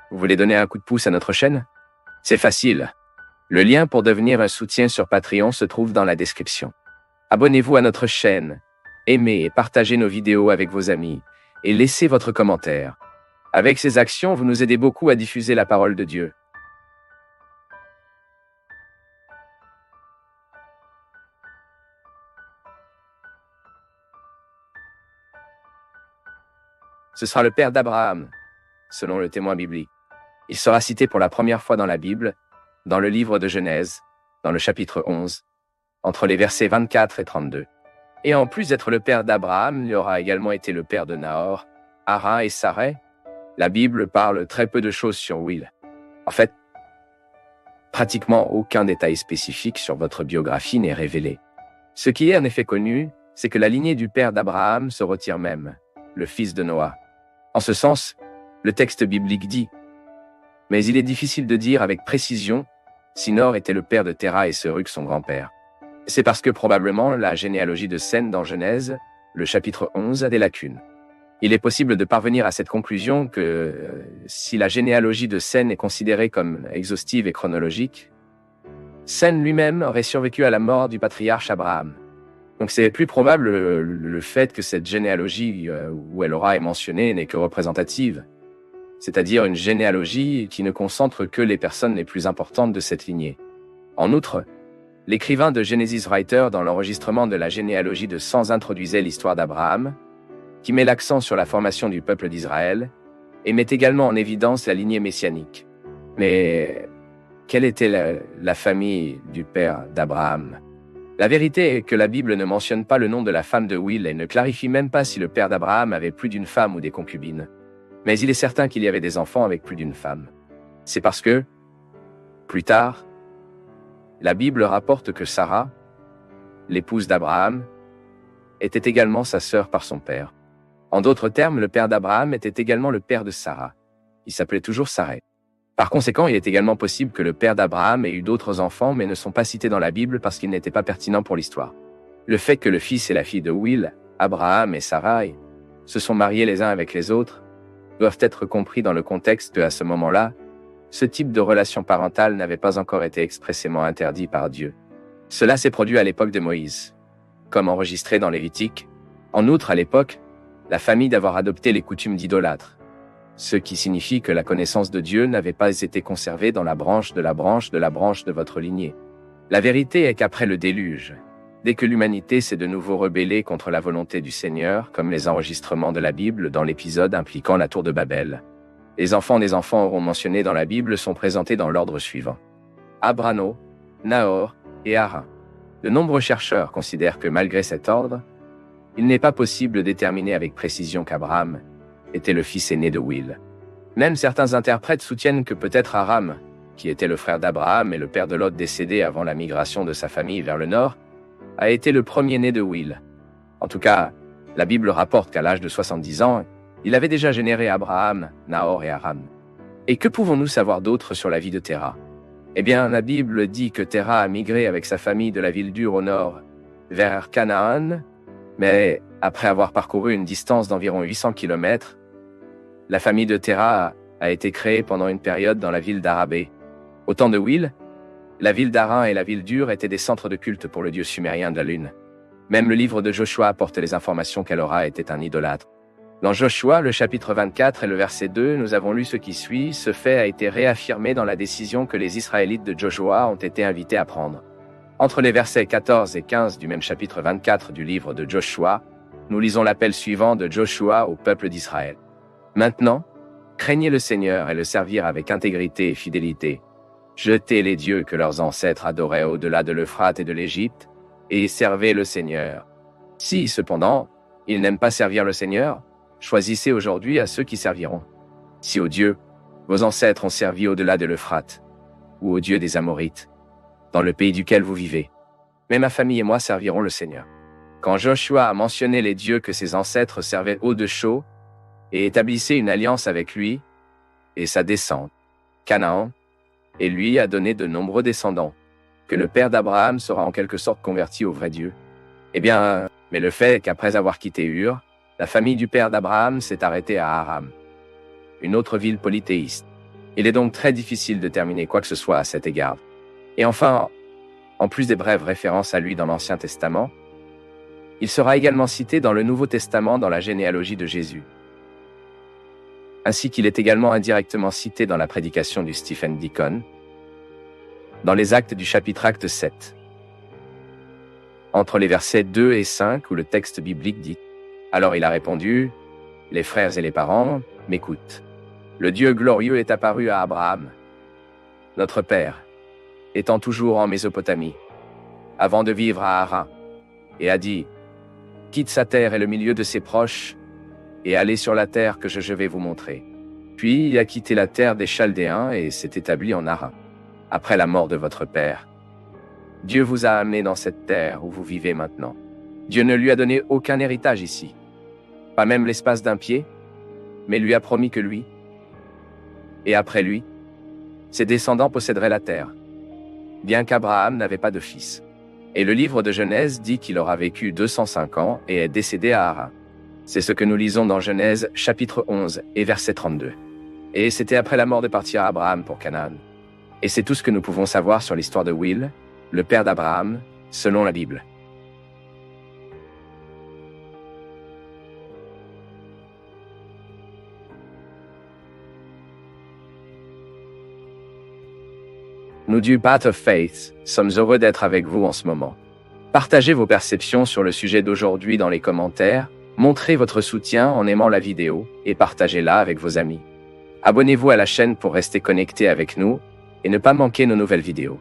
Vous voulez donner un coup de pouce à notre chaîne? C'est facile. Le lien pour devenir un soutien sur Patreon se trouve dans la description. Abonnez-vous à notre chaîne, aimez et partagez nos vidéos avec vos amis, et laissez votre commentaire. Avec ces actions, vous nous aidez beaucoup à diffuser la parole de Dieu. Ce sera le père d'Abraham, selon le témoin biblique. Il sera cité pour la première fois dans la Bible, dans le livre de Genèse, dans le chapitre 11, entre les versets 24 et 32. Et en plus d'être le père d'Abraham, il aura également été le père de Nahor, Haran et Sarai. La Bible parle très peu de choses sur Will. En fait, pratiquement aucun détail spécifique sur votre biographie n'est révélé. Ce qui est en effet connu, c'est que la lignée du père d'Abraham se retire même, le fils de Noah. En ce sens, le texte biblique dit « Mais il est difficile de dire avec précision si Nor était le père de Téra et Serug son grand-père. C'est parce que probablement la généalogie de Sem dans Genèse, le chapitre 11, a des lacunes. Il est possible de parvenir à cette conclusion que si la généalogie de Sem est considérée comme exhaustive et chronologique, Sem lui-même aurait survécu à la mort du patriarche Abraham. Donc c'est plus probable le fait que cette généalogie où elle aura est mentionnée n'est que représentative, c'est-à-dire une généalogie qui ne concentre que les personnes les plus importantes de cette lignée. En outre, l'écrivain de Genesis Writer dans l'enregistrement de la généalogie de Sans introduisait l'histoire d'Abraham, qui met l'accent sur la formation du peuple d'Israël, et met également en évidence la lignée messianique. Mais quelle était la famille du père d'Abraham ? La vérité est que la Bible ne mentionne pas le nom de la femme de Will et ne clarifie même pas si le père d'Abraham avait plus d'une femme ou des concubines. Mais il est certain qu'il y avait des enfants avec plus d'une femme. C'est parce que, plus tard, la Bible rapporte que Sarah, l'épouse d'Abraham, était également sa sœur par son père. En d'autres termes, le père d'Abraham était également le père de Sarah. Il s'appelait toujours Sarai. Par conséquent, il est également possible que le père d'Abraham ait eu d'autres enfants, mais ne sont pas cités dans la Bible parce qu'ils n'étaient pas pertinents pour l'histoire. Le fait que le fils et la fille de Will, Abraham et Sarai, se sont mariés les uns avec les autres, doivent être compris dans le contexte qu'à ce moment-là, ce type de relation parentale n'avait pas encore été expressément interdit par Dieu. Cela s'est produit à l'époque de Moïse, comme enregistré dans Lévitique. En outre, à l'époque, la famille d'avoir adopté les coutumes d'idolâtres, ce qui signifie que la connaissance de Dieu n'avait pas été conservée dans la branche de la branche de la branche de votre lignée. La vérité est qu'après le déluge, dès que l'humanité s'est de nouveau rebellée contre la volonté du Seigneur, comme les enregistrements de la Bible dans l'épisode impliquant la tour de Babel, les enfants des enfants auront mentionné dans la Bible sont présentés dans l'ordre suivant. Abrano, Nahor et Haran. De nombreux chercheurs considèrent que malgré cet ordre, il n'est pas possible de déterminer avec précision qu'Abraham était le fils aîné de Will. Même certains interprètes soutiennent que peut-être Aram, qui était le frère d'Abraham et le père de Lot décédé avant la migration de sa famille vers le nord, a été le premier-né de Will. En tout cas, la Bible rapporte qu'à l'âge de 70 ans, il avait déjà généré Abraham, Nahor et Haran. Et que pouvons-nous savoir d'autre sur la vie de Téra ? Eh bien, la Bible dit que Téra a migré avec sa famille de la ville d'Ur au nord vers Canaan, mais après avoir parcouru une distance d'environ 800 km, la famille de Téra a été créée pendant une période dans la ville d'Arabée. Au temps de Will, la ville d'Haran et la ville d'Ur étaient des centres de culte pour le dieu sumérien de la lune. Même le livre de Joshua apporte les informations qu'Elora était un idolâtre. Dans Joshua, le chapitre 24 et le verset 2, nous avons lu ce qui suit. Ce fait a été réaffirmé dans la décision que les Israélites de Joshua ont été invités à prendre. Entre les versets 14 et 15 du même chapitre 24 du livre de Joshua, nous lisons l'appel suivant de Joshua au peuple d'Israël. Maintenant, craignez le Seigneur et le servir avec intégrité et fidélité. Jetez les dieux que leurs ancêtres adoraient au-delà de l'Euphrate et de l'Égypte, et servez le Seigneur. Si, cependant, ils n'aiment pas servir le Seigneur, choisissez aujourd'hui à ceux qui serviront. Si aux dieux, vos ancêtres ont servi au-delà de l'Euphrate, ou aux dieux des Amorites, dans le pays duquel vous vivez, mais ma famille et moi servirons le Seigneur. Quand Joshua a mentionné les dieux que ses ancêtres servaient haut de chaud, et établissait une alliance avec lui et sa descendante, Canaan, et lui a donné de nombreux descendants, que le père d'Abraham sera en quelque sorte converti au vrai Dieu. Eh bien, mais le fait qu'après avoir quitté Ur, la famille du père d'Abraham s'est arrêtée à Aram, une autre ville polythéiste. Il est donc très difficile de terminer quoi que ce soit à cet égard. Et enfin, en plus des brèves références à lui dans l'Ancien Testament, il sera également cité dans le Nouveau Testament dans la généalogie de Jésus, ainsi qu'il est également indirectement cité dans la prédication du Stephen Deacon, dans les Actes du chapitre Acte 7. Entre les versets 2 et 5 où le texte biblique dit « Alors il a répondu, les frères et les parents m'écoutent. Le Dieu glorieux est apparu à Abraham, notre père, étant toujours en Mésopotamie, avant de vivre à Haran, et a dit « Quitte sa terre et le milieu de ses proches, et allez sur la terre que je vais vous montrer. » Puis il a quitté la terre des Chaldéens et s'est établi en Haran. Après la mort de votre père, Dieu vous a amené dans cette terre où vous vivez maintenant. Dieu ne lui a donné aucun héritage ici, pas même l'espace d'un pied, mais lui a promis que lui, et après lui, ses descendants posséderaient la terre, bien qu'Abraham n'avait pas de fils. Et le livre de Genèse dit qu'il aura vécu 205 ans et est décédé à Haran. C'est ce que nous lisons dans Genèse chapitre 11 et verset 32. Et c'était après la mort de partir à Abraham pour Canaan. Et c'est tout ce que nous pouvons savoir sur l'histoire de Will, le père d'Abraham, selon la Bible. Nous du Path of Faith sommes heureux d'être avec vous en ce moment. Partagez vos perceptions sur le sujet d'aujourd'hui dans les commentaires, montrez votre soutien en aimant la vidéo et partagez-la avec vos amis. Abonnez-vous à la chaîne pour rester connecté avec nous et ne pas manquer nos nouvelles vidéos.